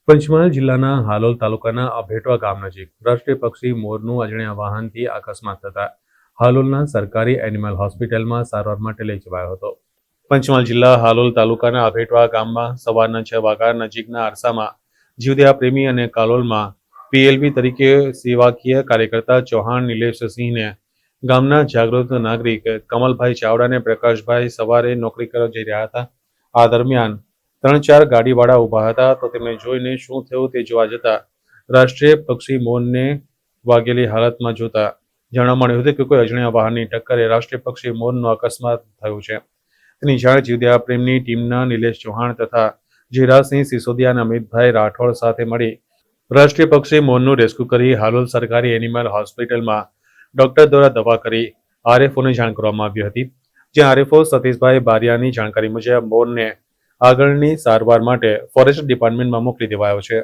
પંચમહાલ જિલ્લાના હાલોલ તાલુકાના અભેટવા ગામ નજીક રાષ્ટ્રીય પક્ષી મોરનું અજાણ્યા વાહનથી અકસ્માત થતા હાલોલના સરકારી એનિમલ હોસ્પિટલમાં સારવાર માટે લઈ જવાયો હતો. પંચમહાલ જિલ્લા હાલોલ તાલુકાના અભેટવા ગામમાં સવારના 6 વાગ્યા નજીકના અરસામાં જીવદયા પ્રેમી અને કાલોલમાં પીએલબી તરીકે સેવાકીય કાર્યકર્તા ચૌહાણ નિલેશસિંહને ગામના જાગૃત નાગરિક કમલભાઈ ચાવડાને પ્રકાશભાઈ સવારે નોકરી કરવા જઈ રહ્યા હતા. આ દરમિયાન 3-4 ગાડીવાળા ઊભા હતા તો તેમને જોઈને શું થયું તે જોવા જતા રાષ્ટ્રીય પક્ષી મોરને વાગેલી હાલતમાં જોતા જાણવા મળ્યું હતું કે કોઈ અજાણ્યા વાહનની ટક્કરે રાષ્ટ્રીય પક્ષી મોરનો અકસ્માત થયો છે. તેની જાણ જીવદયા પ્રેમની ટીમના નિલેશ ચૌહાણ તથા જીરાસિંહ સિસોદિયા અને અમિતભાઈ રાઠોડ સાથે મળી રાષ્ટ્રીય પક્ષી મોરનું રેસ્ક્યુ કરી હાલોલ સરકારી એનિમલ હોસ્પિટલમાં ડોક્ટર દ્વારા દવા કરી આરએફઓને જાણ કરવામાં આવી હતી. જ્યાં આરએફઓ સતીશભાઈ બારિયાની જાણકારી મુજબ મોરને આગળની સારવાર માટે ફોરેસ્ટ ડિપાર્ટમેન્ટમાં મોકલી દેવાયો છે.